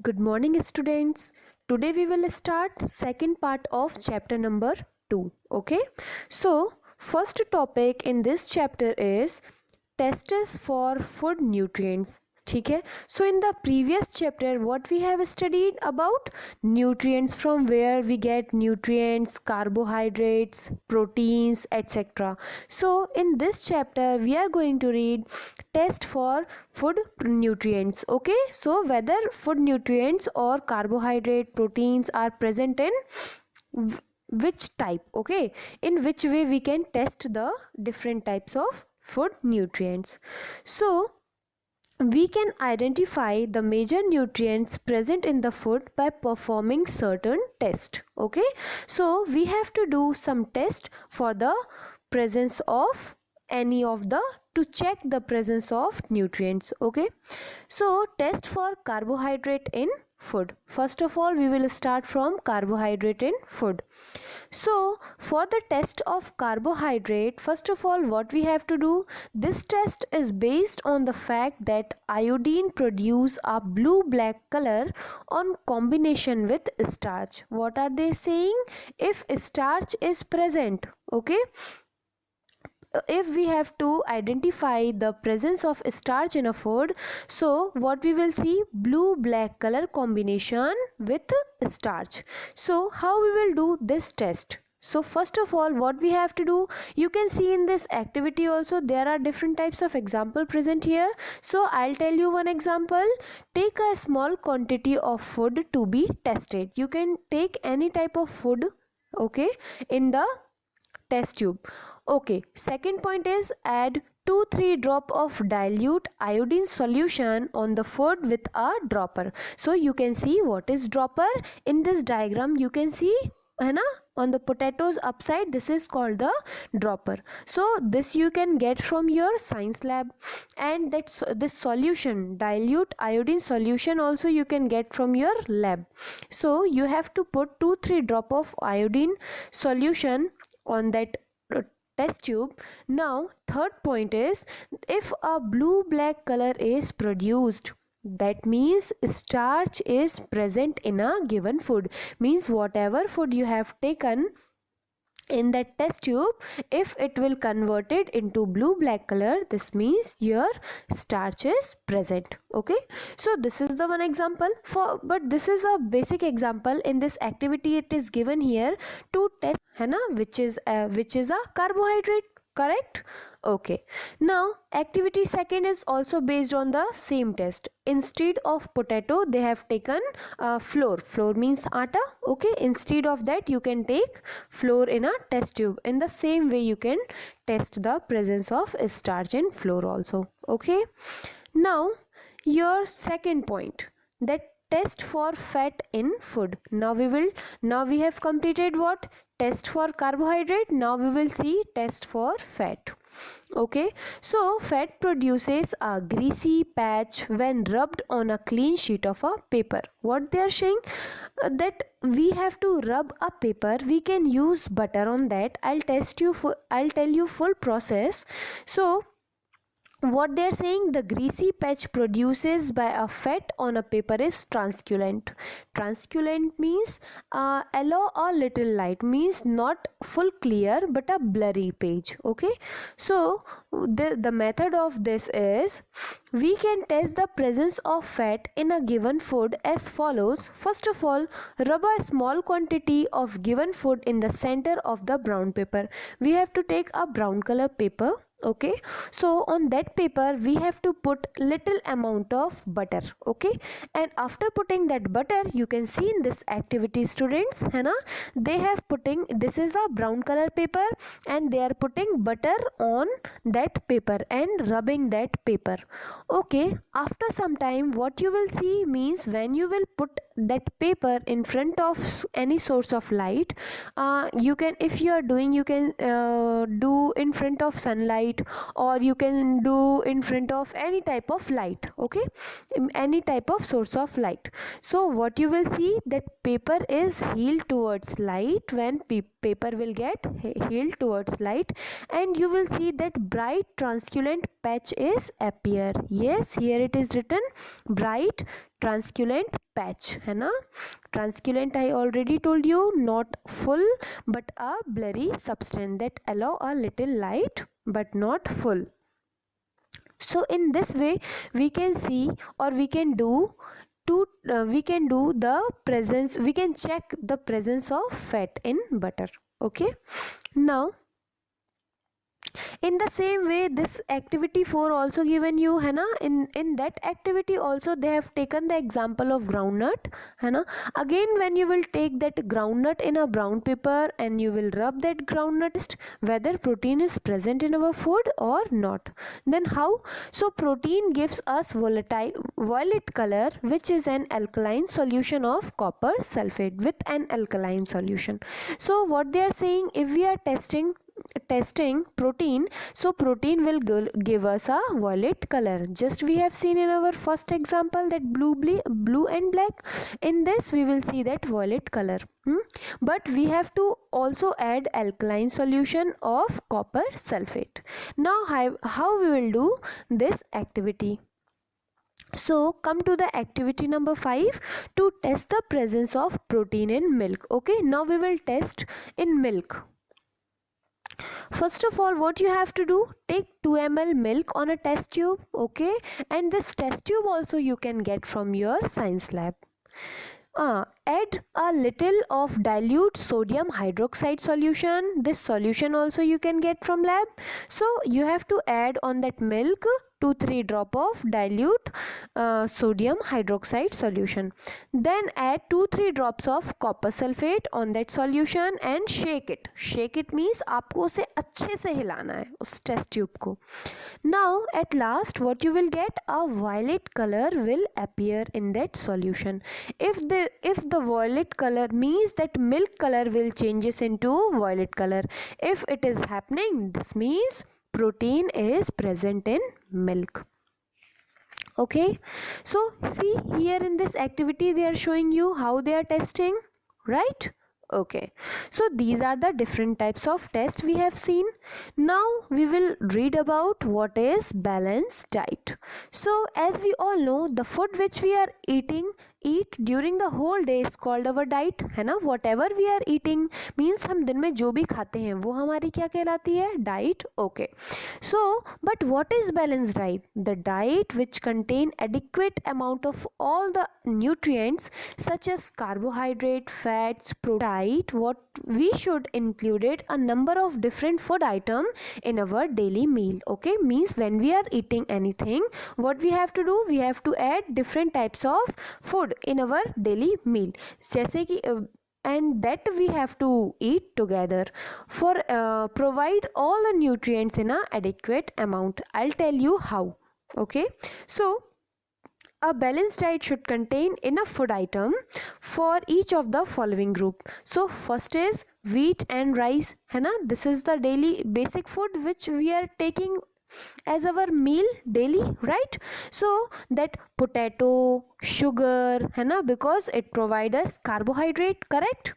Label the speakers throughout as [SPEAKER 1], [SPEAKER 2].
[SPEAKER 1] Good morning, students. Today we will start second part of chapter number 2. Okay. So, first topic in this chapter is tests for food nutrients. ठीक है. So in the previous chapter what we have studied about nutrients, from where we get nutrients, carbohydrates, proteins, etc. So in this chapter we are going to read test for food nutrients. Okay, so whether food nutrients or carbohydrate, proteins are present in which type. Okay, in which way we can test the different types of food nutrients. So we can identify the major nutrients present in the food by performing certain tests. Okay, so we have to do some test for the presence of any of the, to check the presence of nutrients. Okay, so test for carbohydrate in food. First of all we will start from carbohydrate in food. So for the test of carbohydrate, first of all what we have to do, this test is based on the fact that iodine produce a blue black color on combination with starch. What are they saying? If starch is present, okay, if we have to identify the presence of starch in a food, so what we will see, blue black color combination with starch. So how we will do this test? So first of all what we have to do, you can see in this activity also there are different types of example present here. So I'll tell you one example. Take a small quantity of food to be tested. You can take any type of food, okay, in the test tube. Okay, second point is add 2-3 drop of dilute iodine solution on the food with a dropper. So you can see what is dropper in this diagram. You can see है ना, on the potatoes upside, this is called the dropper. So this you can get from your science lab, and that's this solution, dilute iodine solution, also you can get from your lab. So you have to put 2-3 drop of iodine solution on that test tube. Now third point is, if a blue black color is produced, that means starch is present in a given food. Means whatever food you have taken in that test tube, if it will converted into blue black color, this means your starch is present. Okay, so this is the one example for, but this is a basic example. In this activity it is given here to test है ना, which is a carbohydrate. Correct? Okay, now activity second is also based on the same test. Instead of potato they have taken flour means atta. Okay, instead of that you can take flour in a test tube. In the same way you can test the presence of starch in flour also. Okay, now your second point, that test for fat in food. Now we have completed what, test for carbohydrate. Now we will see test for fat. Okay, so fat produces a greasy patch when rubbed on a clean sheet of a paper. What they are saying, that we have to rub a paper, we can use butter on that. I'll tell you full process. So what they are saying, the greasy patch produces by a fat on a paper is translucent. Translucent means yellow or little light, means not full clear but a blurry page. Okay, so the method of this is, we can test the presence of fat in a given food as follows. First of all, rub a small quantity of given food in the center of the brown paper. We have to take a brown color paper. Okay, so on that paper we have to put little amount of butter. Okay, and after putting that butter, you can see in this activity students है ना, they have putting, this is a brown color paper and they are putting butter on that paper and rubbing that paper. Okay, after some time what you will see means, when you will put that paper in front of any source of light, you can, if you are doing, you can do in front of sunlight light, or you can do in front of any type of light, okay, any type of source of light. So what you will see, that paper is healed towards light. When paper will get healed towards light, and you will see that bright translucent patch is appear. Yes, here it is written bright translucent patch, है ना. Translucent I already told you, not full but a blurry substance that allow a little light but not full. So in this way we can see, or we can do the presence, we can check the presence of fat in butter. Okay, now in the same way this activity 4 also given you, है ना. In that activity also they have taken the example of groundnut, है ना. Again when you will take that groundnut in a brown paper and you will rub that groundnut, whether protein is present in our food or not. Then how? So protein gives us violet color, which is an alkaline solution of copper sulfate with an alkaline solution. So what they are saying, if we are testing protein, so protein will give us a violet color. Just we have seen in our first example that blue and black. In this we will see that violet color. But we have to also add alkaline solution of copper sulfate. Now how we will do this activity? So come to the activity number 5, to test the presence of protein in milk. Okay, now we will test in milk. First of all, what you have to do, take 2 ml milk on a test tube, okay, and this test tube also you can get from your science lab. Add a little of dilute sodium hydroxide solution. This solution also you can get from lab. So you have to add on that milk 2-3 drop of dilute sodium hydroxide solution. Then add 2-3 drops of copper sulfate on that solution and shake it. Shake it means आपको उसे अच्छे से हिलाना है उस test tube को. Now at last what you will get, a violet color will appear in that solution. If the violet color means that milk color will changes into violet color. If it is happening, this means protein is present in milk. Okay, so see here in this activity they are showing you how they are testing, right? Okay, so these are the different types of tests we have seen. Now we will read about what is balanced diet. So as we all know, the food which we are eat during the whole day is called our diet, है ना. Whatever we are eating means हम दिन में जो भी खाते हैं वो हमारी क्या कहलाती है, diet. Okay, so but what is balanced diet? The diet which contain adequate amount of all the nutrients such as carbohydrate, fats, protein. What we should included a number of different food item in our daily meal. Okay, means when we are eating anything, what we have to do, we have to add different types of food in our daily meal, जैसे कि and that we have to eat together for provide all the nutrients in a adequate amount. I'll tell you how. Okay, so a balanced diet should contain enough food item for each of the following group. So first is wheat and rice, है ना. This is the daily basic food which we are taking as our meal daily, right? So that potato, sugar, है ना, because it provides us carbohydrate, correct?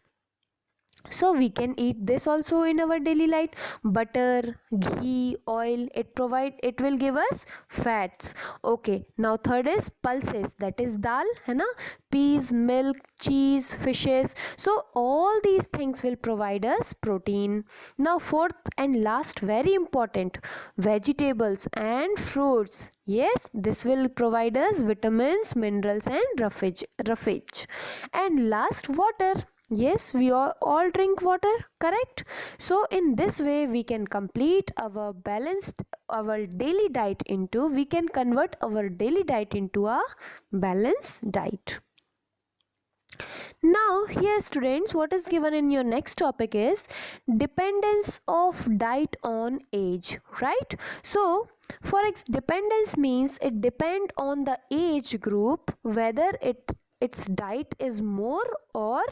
[SPEAKER 1] So we can eat this also in our daily life. Butter, ghee, oil, it will give us fats. Okay, now third is pulses, that is dal, है ना, peas, milk, cheese, fishes. So all these things will provide us protein. Now fourth and last, very important, vegetables and fruits. Yes, this will provide us vitamins, minerals and roughage. And last, water. Yes, we all drink water, correct? So in this way we can complete our daily diet into, we can convert our daily diet into a balanced diet. Now here students, what is given in your next topic is dependence of diet on age, right? So for dependence means it depend on the age group whether its diet is more or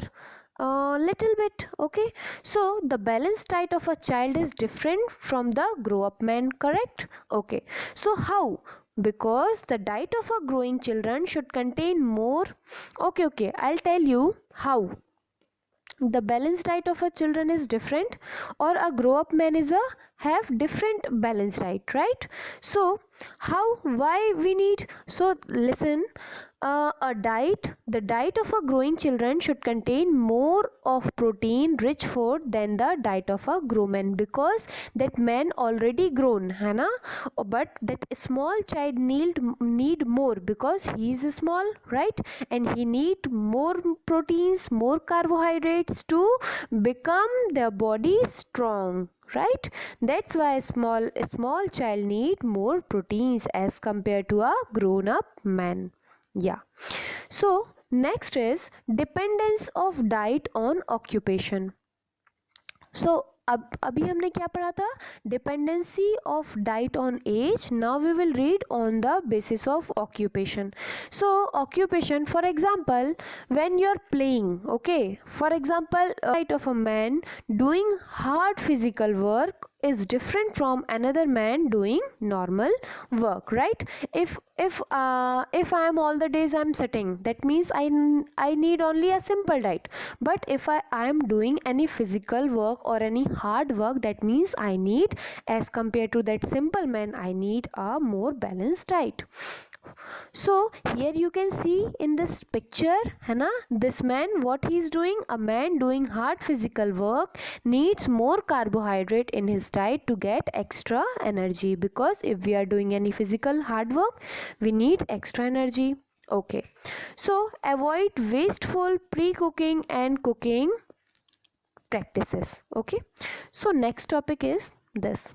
[SPEAKER 1] little bit. Okay, so the balanced diet of a child is different from the grow up man, correct? Okay, so how? Because the diet of a growing children should contain more. Okay, I'll tell you how the balanced diet of a children is different, or a grow up man is a have different balanced diet, right? So how, why we need, so listen, the diet of a growing children should contain more of protein rich food than the diet of a grown man, because that man already grown है ना, but that small child need more because he is small, right? And he need more proteins, more carbohydrates to become their body strong, right? That's why a small child need more proteins as compared to a grown up man. Yeah. So next is dependence of diet on occupation. So अब अभी हमने क्या पढ़ा था? Dependency of diet on age. Now we will read on the basis of occupation. So occupation, for example when you are playing, okay, for example diet of a man doing hard physical work is different from another man doing normal work, right? If I am all the days I'm sitting, that means I need only a simple diet. But if I am doing any physical work or any hard work, that means I need, as compared to that simple man, I need a more balanced diet. So here you can see in this picture, है ना, this man, what he is doing, a man doing hard physical work needs more carbohydrate in his diet to get extra energy, because if we are doing any physical hard work, we need extra energy. Okay, so avoid wasteful pre-cooking and cooking practices. Okay, so next topic is this: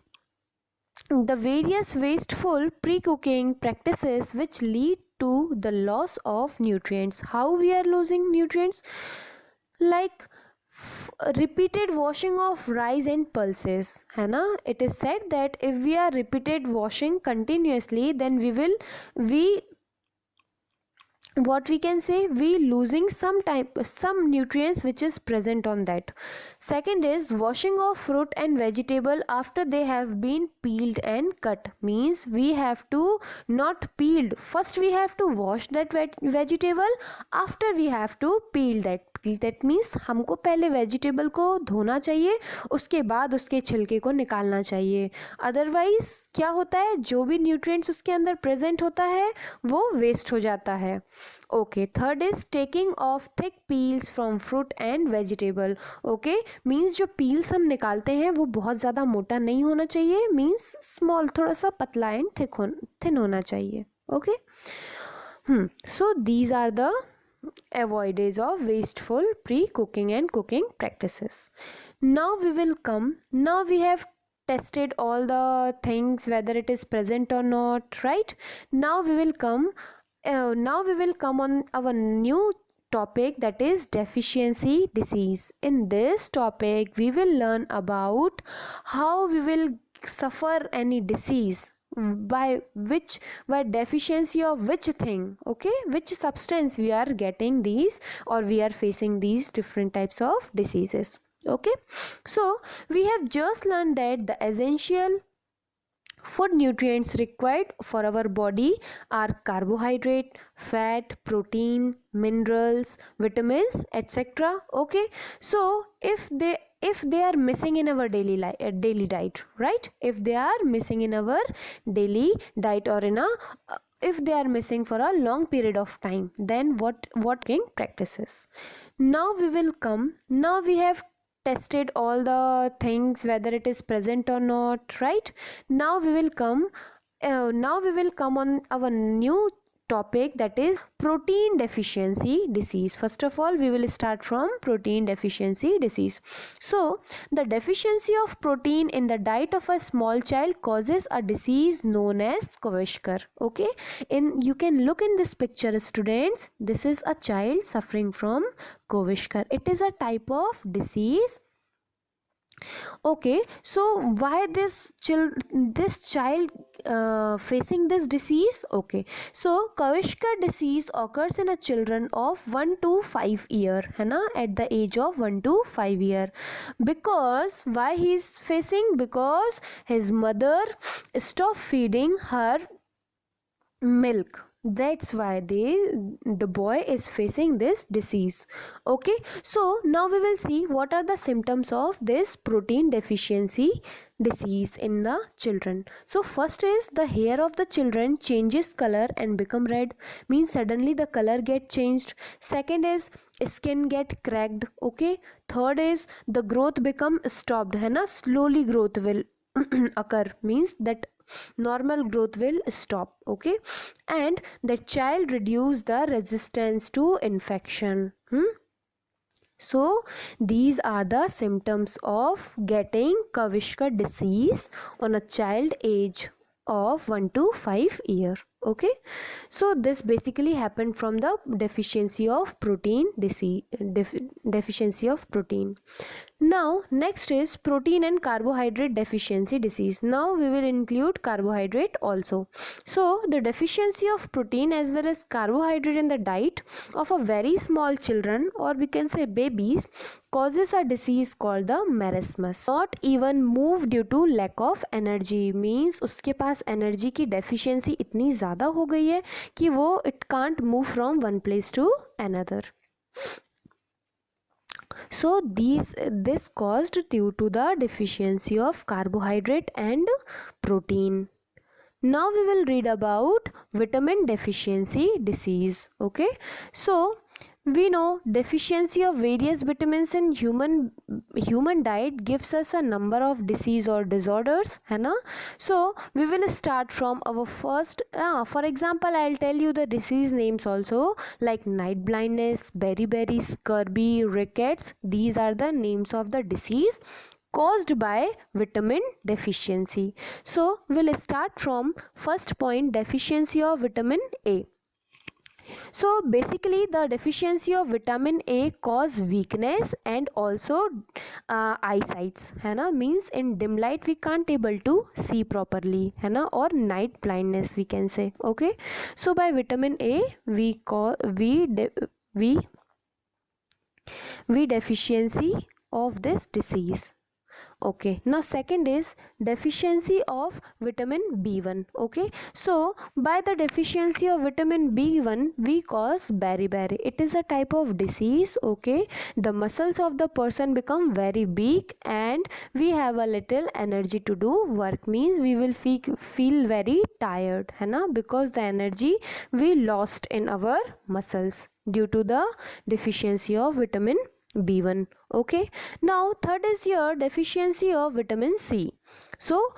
[SPEAKER 1] the various wasteful pre-cooking practices which lead to the loss of nutrients. How we are losing nutrients? Like repeated washing of rice and pulses, है ना? It is said that if we are repeated washing continuously, then we what we can say, we losing some nutrients which is present on that. Second is washing of fruit and vegetable after they have been peeled and cut. Means we have to not peeled, first we have to wash that vegetable, after we have to peel that. That means हमको पहले vegetable को धोना चाहिए, उसके बाद उसके छिलके को निकालना चाहिए. अदरवाइज क्या होता है, जो भी न्यूट्रिएंट्स उसके अंदर प्रेजेंट होता है वो वेस्ट हो जाता है. Okay, third is taking of thick peels from fruit and vegetable. Okay, means जो पील्स हम निकालते हैं वो बहुत ज़्यादा मोटा नहीं होना चाहिए, मीन्स स्मॉल, थोड़ा सा पतला एंड थिन होना चाहिए. Okay, so these are the avoidance of wasteful pre-cooking and cooking practices. Now we have tested all the things whether it is present or not, right? Now we will come on our new topic, that is deficiency disease. In this topic we will learn about how we will suffer any disease, by deficiency of which thing, okay, which substance we are getting these, or we are facing these different types of diseases. Okay, so we have just learned that the essential food nutrients required for our body are carbohydrate, fat, protein, minerals, vitamins, etc. Okay, so if they are missing in our daily diet, right? If they are missing in our daily diet, or in a if they are missing for a long period of time, then what cooking practices? Now we have tested all the things whether it is present or not, right? Now we will come on our new topic, that is protein deficiency disease. First of all, we will start from protein deficiency disease. So the deficiency of protein in the diet of a small child causes a disease known as Kwashiorkor. Okay, you can look in this picture, students. This is a child suffering from Kwashiorkor. It is a type of disease. Okay, so why this child facing this disease? Okay, so Kawishka disease occurs in a children of 1 to 5 year, है ना, at the age of 1 to 5 year. Because why he is facing? Because his mother stopped feeding her milk. That's why the boy is facing this disease. Okay, so now we will see what are the symptoms of this protein deficiency disease in the children. So first is the hair of the children changes color and become red, means suddenly the color get changed. Second is skin get cracked. Okay, third is the growth become stopped, है ना, slowly growth will occur, means that normal growth will stop. Okay, and the child reduce the resistance to infection. So these are the symptoms of getting Kawishka disease on a child age of 1 to 5 year. Okay, so this basically happened from the deficiency of protein disease, deficiency of protein. Now next is protein and carbohydrate deficiency disease. Now we will include carbohydrate also. So the deficiency of protein as well as carbohydrate in the diet of a very small children, or we can say babies, causes a disease called the marasmus. Not even move due to lack of energy, means उसके पास energy की deficiency इतनी ज़्यादा हो गई है कि वो it can't move from one place to another. So this caused due to the deficiency of carbohydrate and protein. Now we will read about vitamin deficiency disease. Okay, so we know deficiency of various vitamins in human diet gives us a number of disease or disorders, है ना. So we will start from our first. For example, I'll tell you the disease names also, like night blindness, beriberi, scurvy, rickets. These are the names of the disease caused by vitamin deficiency. So we'll start from first point, deficiency of vitamin A. So basically the deficiency of vitamin A cause weakness and also eyesights, है ना, means in dim light we can't able to see properly, है ना, or night blindness we can say. Okay, so by vitamin A we deficiency of this disease. Okay, now second is deficiency of vitamin B1. Okay, so by the deficiency of vitamin B1 we cause beriberi. It is a type of disease. Okay, the muscles of the person become very weak and we have a little energy to do work, means we will feel very tired, है ना, because the energy we lost in our muscles due to the deficiency of vitamin B1. Okay, now third is your deficiency of vitamin C. So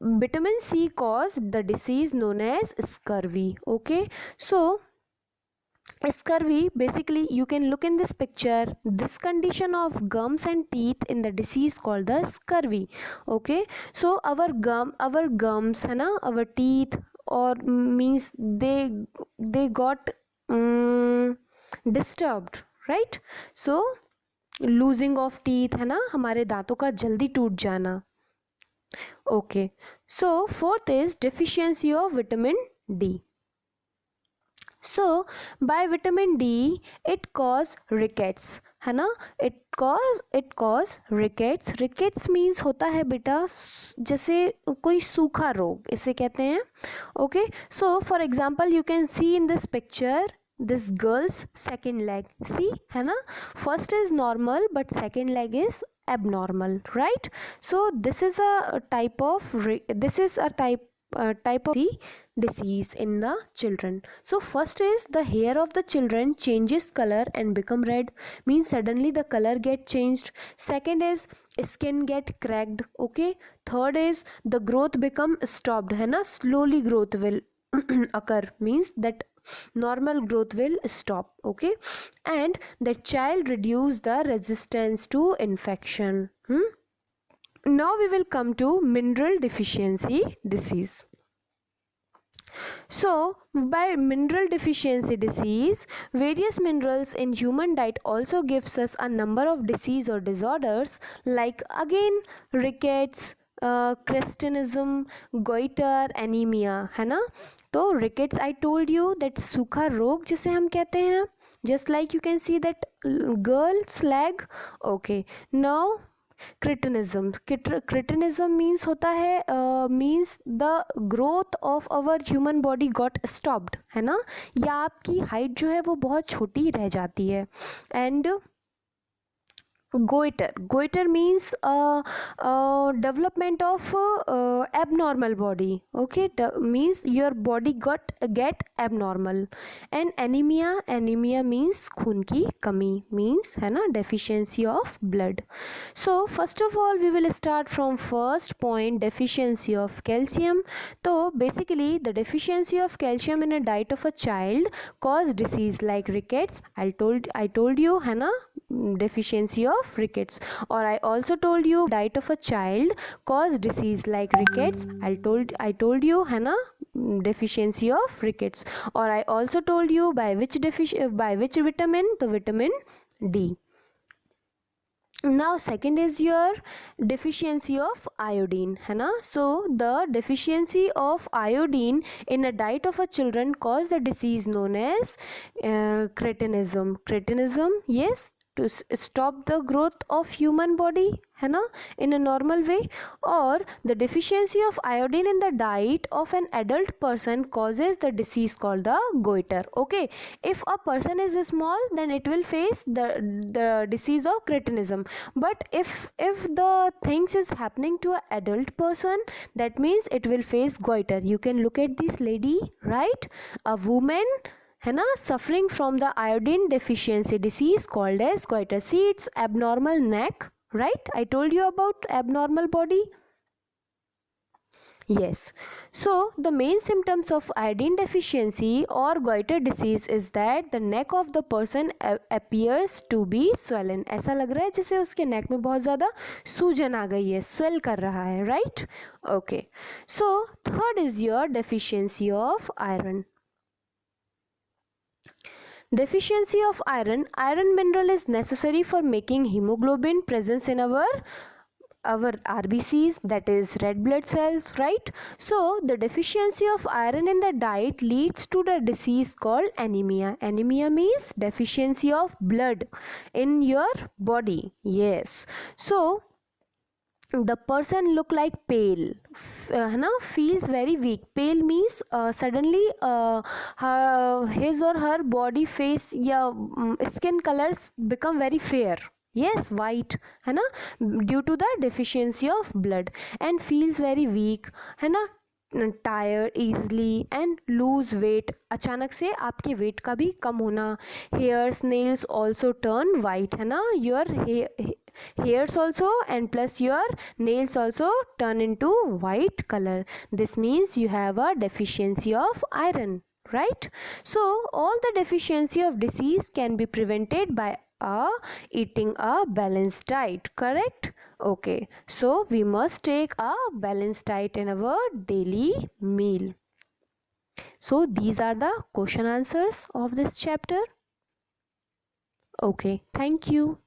[SPEAKER 1] vitamin C caused the disease known as scurvy. Okay, so scurvy, basically you can look in this picture, this condition of gums and teeth in the disease called the scurvy. Okay, so our gums, है ना, our teeth, or means they got disturbed, right? So losing of teeth, है ना, हमारे दांतों का जल्दी टूट जाना. Okay, so fourth is deficiency of vitamin D. So by vitamin D it cause rickets, है ना, it cause rickets. Rickets means होता है बेटा जैसे कोई सूखा रोग, इसे कहते हैं. Okay, so for example you can C in this picture this girl's second leg. See, है ना, first is normal but second leg is abnormal, right? So this is a type of disease in the children. So first is the hair of the children changes color and become red, means suddenly the color get changed. Second is skin get cracked. Okay, third is the growth become stopped, है ना, slowly growth will occur, means that normal growth will stop. Okay, and the child reduce the resistance to infection. Now we will come to mineral deficiency disease. So by mineral deficiency disease, various minerals in human diet also gives us a number of disease or disorders, like again rickets, cretinism, goitre, anaemia, है ना। तो rickets I told you that सूखा रोग जिसे हम कहते हैं, just like you can see that girl's leg. Okay, now cretinism. Cretinism means होता है, means the growth of our human body got stopped, है ना, या आपकी हाइट जो है वो बहुत छोटी रह जाती है। And goiter means development of abnormal body. Okay, means your body get abnormal. And anemia means खून की कमी, means है ना deficiency of blood. So first of all we will start from first point, deficiency of calcium. So basically the deficiency of calcium in a diet of a child cause disease like rickets. I told you, है ना, deficiency of rickets. Or I also told you diet of a child cause disease like rickets. I told you, है ना, deficiency of rickets. Or I also told you by which vitamin, the vitamin D. Now second is your deficiency of iodine, है ना. So the deficiency of iodine in a diet of a children cause the disease known as cretinism, yes, to stop the growth of human body, है ना, in a normal way. Or the deficiency of iodine in the diet of an adult person causes the disease called the goiter. Okay, if a person is small then it will face the disease of cretinism, but if the things is happening to an adult person, that means it will face goiter. You can look at this lady, right, a woman, है ना, suffering from the iodine deficiency disease called as goiter. See its abnormal neck, right? I told you about abnormal body. Yes, so the main symptoms of iodine deficiency or goiter disease is that the neck of the person appears to be swollen. ऐसा लग रहा है जैसे उसके neck में बहुत ज़्यादा सूजन आ गई है, swell कर रहा है, right? Okay, so third is your deficiency of iron. Deficiency of iron. Iron mineral is necessary for making hemoglobin presence in our RBCs, that is red blood cells, right? So the deficiency of iron in the diet leads to the disease called anemia. Anemia means deficiency of blood in your body. Yes, so the person look like pale, है ना, feels very weak. Pale means suddenly his or her body face या skin colors become very fair. Yes, white, है ना, due to the deficiency of blood. And feels very weak, है ना, tired easily and lose weight, अचानक से आपके wait का भी कम होना. Hairs, nails also turn white, है ना, your hairs also and plus your nails also turn into white color. This means you have a deficiency of iron, right? So all the deficiency of disease can be prevented by eating a balanced diet, correct? Okay, so we must take a balanced diet in our daily meal. So these are the question answers of this chapter. Okay, thank you.